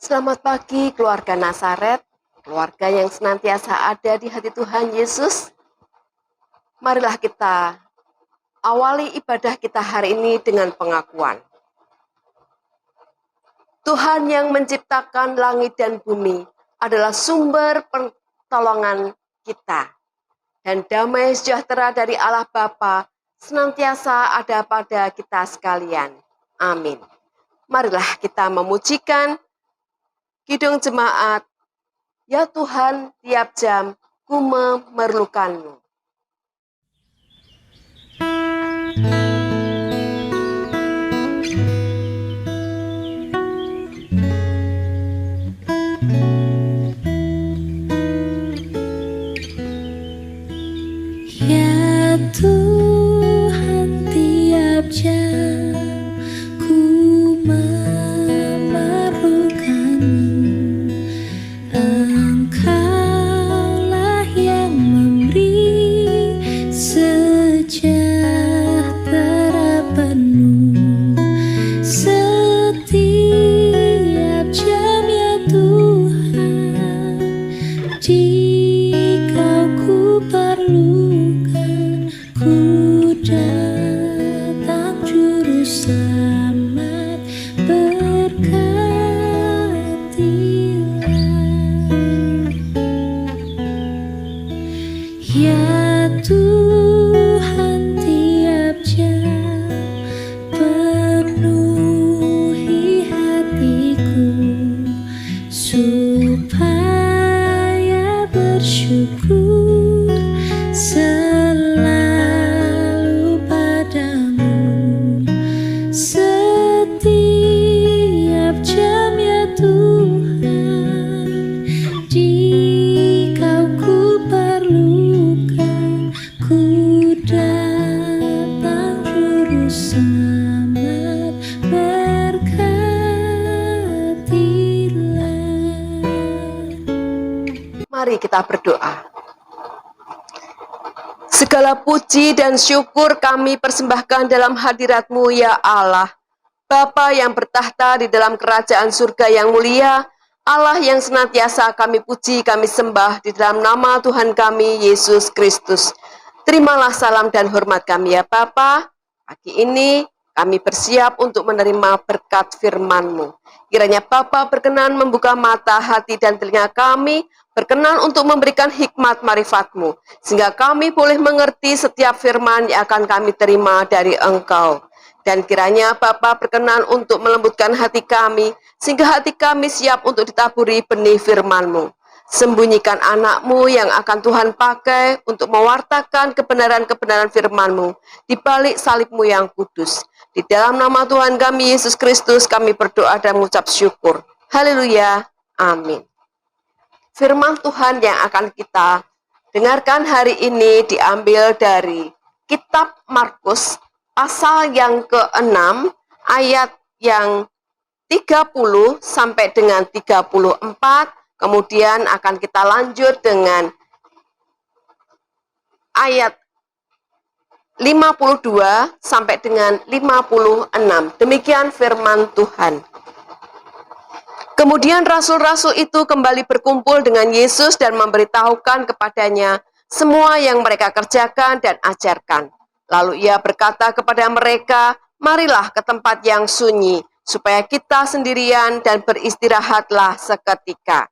Selamat pagi keluarga Nazaret, keluarga yang senantiasa ada di hati Tuhan Yesus. Marilah kita awali ibadah kita hari ini dengan pengakuan. Tuhan yang menciptakan langit dan bumi adalah sumber pertolongan kita. Dan damai sejahtera dari Allah Bapa senantiasa ada pada kita sekalian. Amin. Marilah kita memujikan Kidung Jemaat, ya Tuhan, tiap jam ku memerlukanmu. Ya Tuhan, tiap jam ku memerlukanmu. Engkaulah yang memberi sejahtera penuh setiap jam, ya Tuhan. Jika ku perlukan, ku datang, Juru Selamat, berkatilah. Ya Tuhan, tiap jam penuhi hatiku supaya bersyukur selalu padamu. Setiap jam, ya Tuhan, jika ku perlukan, ku datang, Juru Selamat, berkatilah. Mari kita berdoa. Segala puji dan syukur kami persembahkan dalam hadirat-Mu, ya Allah. Bapa yang bertahta di dalam kerajaan surga yang mulia, Allah yang senantiasa kami puji, kami sembah di dalam nama Tuhan kami, Yesus Kristus. Terimalah salam dan hormat kami, ya Bapa. Pagi ini kami bersiap untuk menerima berkat firman-Mu. Kiranya Bapa berkenan membuka mata, hati, dan telinga kami, berkenan untuk memberikan hikmat marifat-Mu, sehingga kami boleh mengerti setiap firman yang akan kami terima dari Engkau. Dan kiranya Bapa berkenan untuk melembutkan hati kami, sehingga hati kami siap untuk ditaburi benih firman-Mu. Sembunyikan anak-Mu yang akan Tuhan pakai untuk mewartakan kebenaran-kebenaran firman-Mu di balik salib-Mu yang kudus. Di dalam nama Tuhan kami, Yesus Kristus, kami berdoa dan mengucap syukur. Haleluya. Amin. Firman Tuhan yang akan kita dengarkan hari ini diambil dari Kitab Markus, pasal yang ke-6, ayat yang 30 sampai dengan 34, kemudian akan kita lanjut dengan ayat 52 sampai dengan 56. Demikian firman Tuhan. Kemudian rasul-rasul itu kembali berkumpul dengan Yesus dan memberitahukan kepadanya semua yang mereka kerjakan dan ajarkan. Lalu ia berkata kepada mereka, marilah ke tempat yang sunyi, supaya kita sendirian dan beristirahatlah seketika.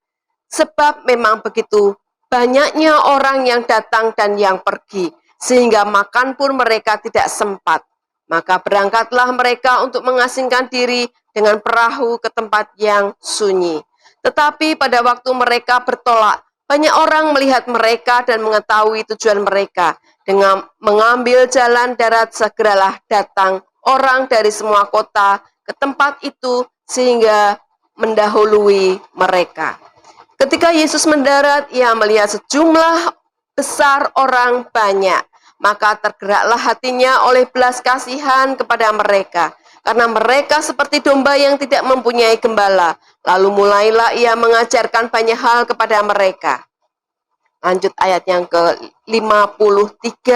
Sebab memang begitu banyaknya orang yang datang dan yang pergi, sehingga makan pun mereka tidak sempat. Maka berangkatlah mereka untuk mengasingkan diri dengan perahu ke tempat yang sunyi. Tetapi pada waktu mereka bertolak, banyak orang melihat mereka dan mengetahui tujuan mereka. Dengan mengambil jalan darat, segeralah datang orang dari semua kota ke tempat itu sehingga mendahului mereka. Ketika Yesus mendarat, ia melihat sejumlah besar orang banyak. Maka tergeraklah hatinya oleh belas kasihan kepada mereka, karena mereka seperti domba yang tidak mempunyai gembala. Lalu mulailah ia mengajarkan banyak hal kepada mereka. Lanjut ayat yang ke-53.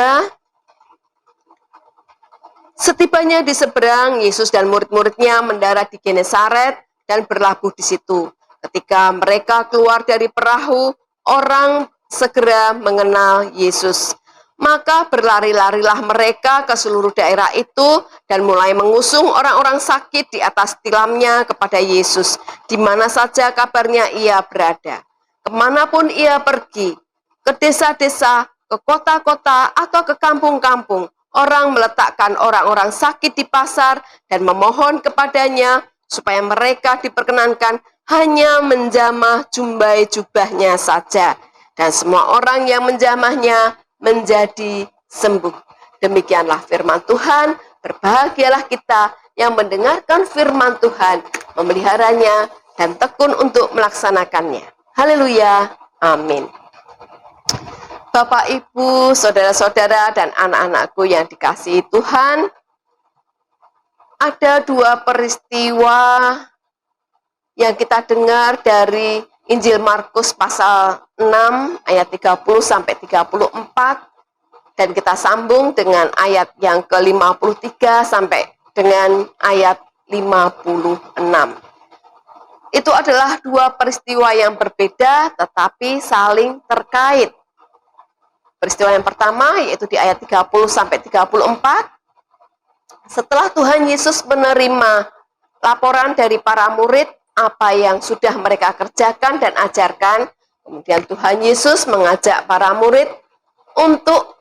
Setibanya di seberang, Yesus dan murid-muridnya mendarat di Genesaret dan berlabuh di situ. Ketika mereka keluar dari perahu, orang segera mengenal Yesus. Maka berlari-larilah mereka ke seluruh daerah itu dan mulai mengusung orang-orang sakit di atas tilamnya kepada Yesus, di mana saja kabarnya ia berada. Kemanapun ia pergi, ke desa-desa, ke kota-kota, atau ke kampung-kampung, orang meletakkan orang-orang sakit di pasar dan memohon kepadanya supaya mereka diperkenankan hanya menjamah jumbai jubahnya saja. Dan semua orang yang menjamahnya menjadi sembuh. Demikianlah firman Tuhan. Berbahagialah kita yang mendengarkan firman Tuhan, memeliharanya, dan tekun untuk melaksanakannya. Haleluya. Amin. Bapak, Ibu, saudara-saudara, dan anak-anakku yang dikasihi Tuhan, ada dua peristiwa yang kita dengar dari Injil Markus pasal 6 ayat 30 sampai 34, dan kita sambung dengan ayat yang ke-53 sampai dengan ayat 56. Itu adalah dua peristiwa yang berbeda tetapi saling terkait. Peristiwa yang pertama yaitu di ayat 30 sampai 34. Setelah Tuhan Yesus menerima laporan dari para murid apa yang sudah mereka kerjakan dan ajarkan, kemudian Tuhan Yesus mengajak para murid untuk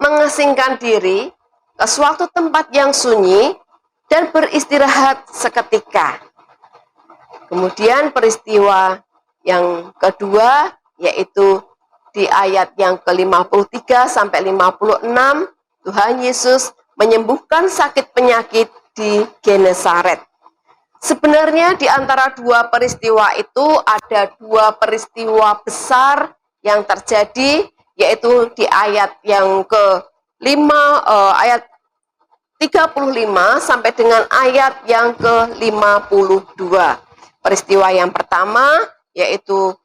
mengasingkan diri ke suatu tempat yang sunyi dan beristirahat seketika. Kemudian peristiwa yang kedua yaitu di ayat yang ke-53 sampai 56, Tuhan Yesus menyembuhkan sakit penyakit di Genesaret. Sebenarnya di antara dua peristiwa itu ada dua peristiwa besar yang terjadi, yaitu di ayat yang ke-5 ayat 35 sampai dengan ayat yang ke-52. Peristiwa yang pertama yaitu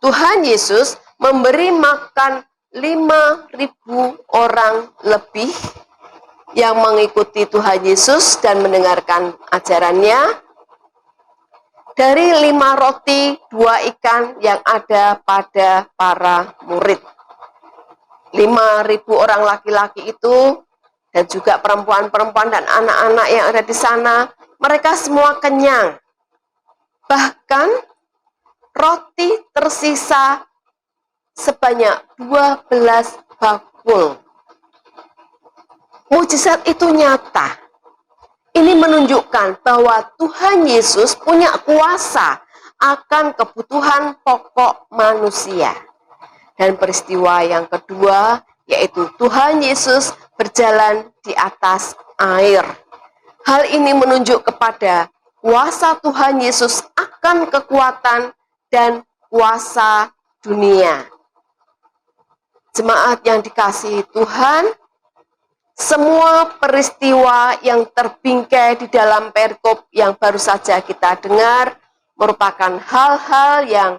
Tuhan Yesus memberi makan 5.000 orang lebih yang mengikuti Tuhan Yesus dan mendengarkan ajarannya, dari 5 roti 2 ikan yang ada pada para murid. 5.000 orang laki-laki itu dan juga perempuan-perempuan dan anak-anak yang ada di sana, mereka semua kenyang. Bahkan roti tersisa sebanyak 12 bakul. Mujizat itu nyata. Ini menunjukkan bahwa Tuhan Yesus punya kuasa akan kebutuhan pokok manusia. Dan peristiwa yang kedua yaitu Tuhan Yesus berjalan di atas air. Hal ini menunjuk kepada kuasa Tuhan Yesus akan kekuatan dan kuasa dunia. Jemaat yang dikasihi Tuhan, semua peristiwa yang terbingkai di dalam perikop yang baru saja kita dengar merupakan hal-hal yang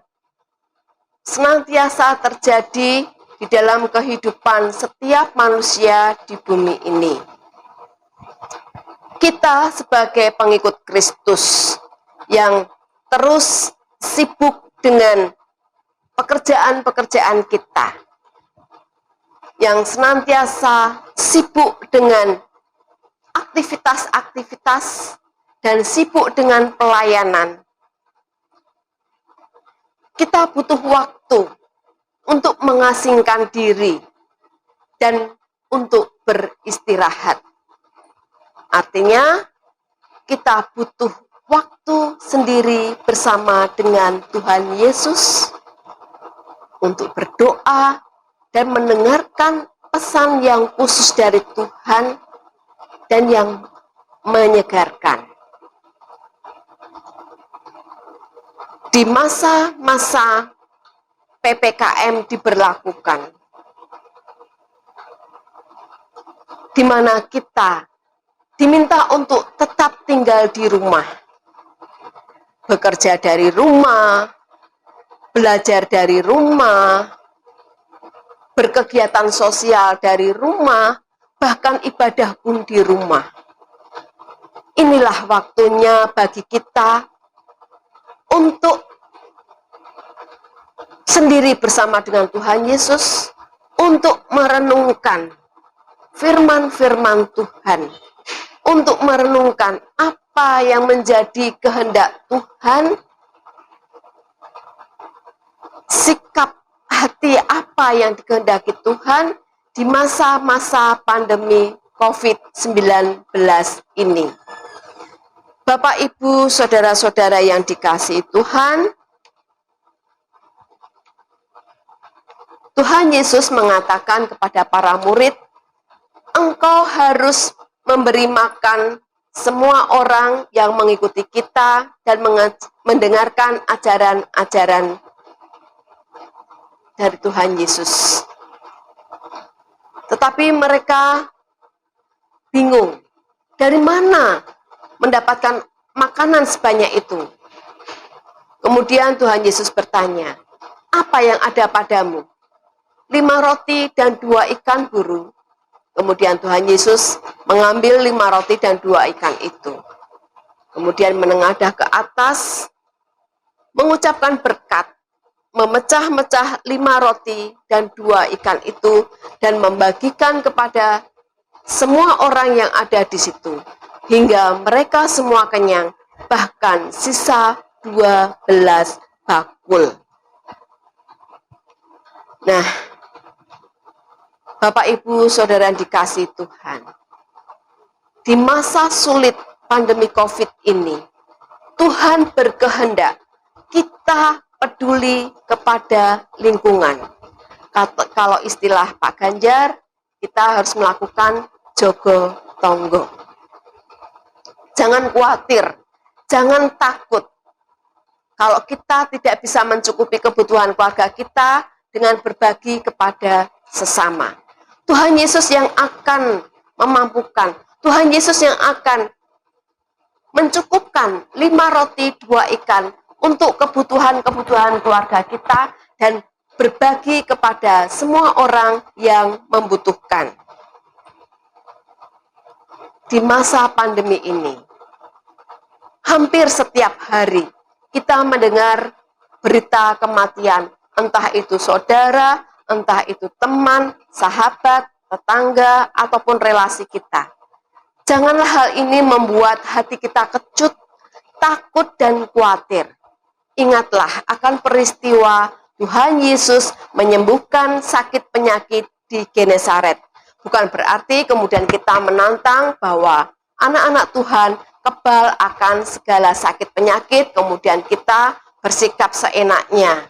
senantiasa terjadi di dalam kehidupan setiap manusia di bumi ini. Kita sebagai pengikut Kristus yang terus sibuk dengan pekerjaan-pekerjaan kita, yang senantiasa sibuk dengan aktivitas-aktivitas dan sibuk dengan pelayanan. Kita butuh waktu untuk mengasingkan diri dan untuk beristirahat. Artinya, kita butuh waktu sendiri bersama dengan Tuhan Yesus untuk berdoa dan mendengarkan pesan yang khusus dari Tuhan dan yang menyegarkan. Di masa-masa PPKM diberlakukan, di mana kita diminta untuk tetap tinggal di rumah, bekerja dari rumah, belajar dari rumah, berkegiatan sosial dari rumah, bahkan ibadah pun di rumah. Inilah waktunya bagi kita untuk sendiri bersama dengan Tuhan Yesus, untuk merenungkan firman-firman Tuhan, untuk merenungkan apa yang menjadi kehendak Tuhan, sikap hati apa yang dikehendaki Tuhan di masa-masa pandemi COVID-19 ini. Bapak, Ibu, saudara-saudara yang dikasihi Tuhan, Tuhan Yesus mengatakan kepada para murid, engkau harus memberi makan semua orang yang mengikuti kita dan mendengarkan ajaran-ajaran dari Tuhan Yesus. Tetapi mereka bingung, dari mana mendapatkan makanan sebanyak itu? Kemudian Tuhan Yesus bertanya, apa yang ada padamu? 5 roti dan 2 ikan burung. Kemudian Tuhan Yesus mengambil 5 roti dan 2 ikan itu. Kemudian menengadah ke atas, mengucapkan berkat, memecah-mecah 5 roti dan 2 ikan itu, dan membagikan kepada semua orang yang ada di situ, hingga mereka semua kenyang, bahkan sisa 12 bakul. Nah, Bapak, Ibu, saudara yang dikasihi Tuhan, di masa sulit pandemi COVID ini, Tuhan berkehendak kita peduli kepada lingkungan. Kalau istilah Pak Ganjar, kita harus melakukan jogo tonggo. Jangan khawatir, jangan takut. Kalau kita tidak bisa mencukupi kebutuhan keluarga kita dengan berbagi kepada sesama, Tuhan Yesus yang akan memampukan, Tuhan Yesus yang akan mencukupkan 5 roti 2 ikan untuk kebutuhan-kebutuhan keluarga kita dan berbagi kepada semua orang yang membutuhkan. Di masa pandemi ini, hampir setiap hari kita mendengar berita kematian, entah itu saudara, entah itu teman, sahabat, tetangga, ataupun relasi kita. Janganlah hal ini membuat hati kita kecut, takut, dan khawatir. Ingatlah akan peristiwa Tuhan Yesus menyembuhkan sakit penyakit di Genesaret. Bukan berarti kemudian kita menantang bahwa anak-anak Tuhan kebal akan segala sakit penyakit, kemudian kita bersikap seenaknya.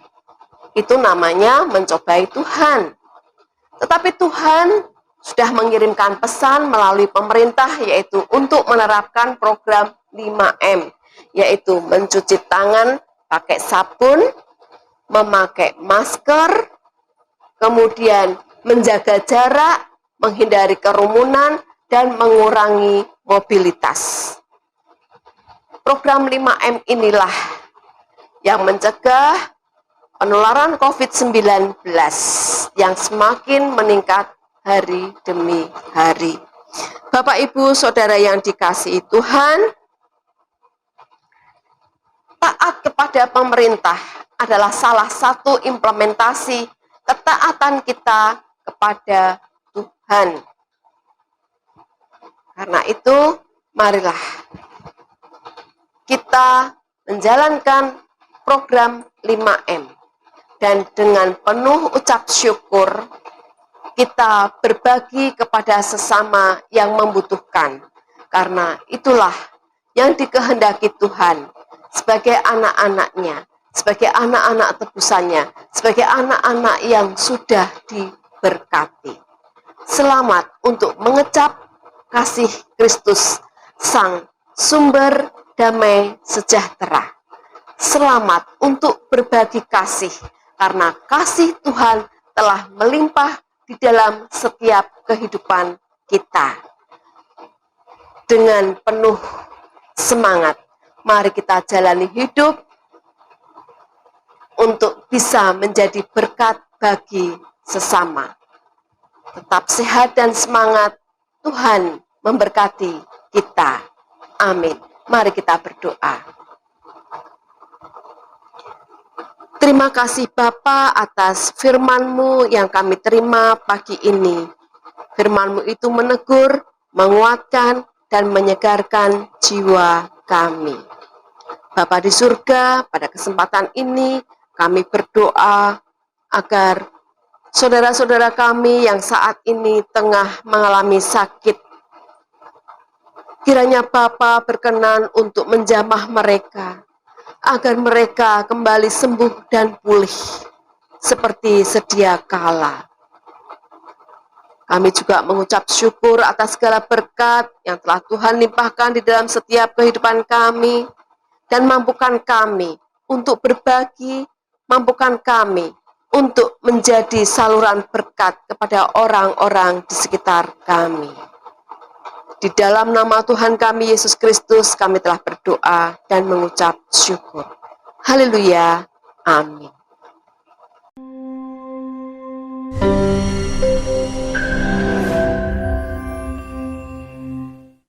Itu namanya mencobai Tuhan. Tetapi Tuhan sudah mengirimkan pesan melalui pemerintah, yaitu untuk menerapkan program 5M, yaitu mencuci tangan pakai sabun, memakai masker, kemudian menjaga jarak, menghindari kerumunan, dan mengurangi mobilitas. Program 5M inilah yang mencegah penularan COVID-19 yang semakin meningkat hari demi hari. Bapak, Ibu, saudara yang dikasihi Tuhan, taat kepada pemerintah adalah salah satu implementasi ketaatan kita kepada Tuhan. Karena itu, marilah kita menjalankan program 5M. Dan dengan penuh ucap syukur, kita berbagi kepada sesama yang membutuhkan. Karena itulah yang dikehendaki Tuhan sebagai anak-anaknya, sebagai anak-anak tebusannya, sebagai anak-anak yang sudah diberkati. Selamat untuk mengecap kasih Kristus, Sang Sumber Damai Sejahtera. Selamat untuk berbagi kasih, karena kasih Tuhan telah melimpah di dalam setiap kehidupan kita. Dengan penuh semangat, mari kita jalani hidup untuk bisa menjadi berkat bagi sesama. Tetap sehat dan semangat, Tuhan memberkati kita. Amin. Mari kita berdoa. Terima kasih Bapa atas firman-Mu yang kami terima pagi ini. Firman-Mu itu menegur, menguatkan, dan menyegarkan jiwa kami. Bapa di surga, pada kesempatan ini kami berdoa agar saudara-saudara kami yang saat ini tengah mengalami sakit, kiranya Bapa berkenan untuk menjamah mereka, agar mereka kembali sembuh dan pulih seperti sedia kala. Kami juga mengucap syukur atas segala berkat yang telah Tuhan limpahkan di dalam setiap kehidupan kami, dan mampukan kami untuk berbagi, mampukan kami untuk menjadi saluran berkat kepada orang-orang di sekitar kami. Di dalam nama Tuhan kami Yesus Kristus kami telah berdoa dan mengucap syukur. Haleluya. Amin.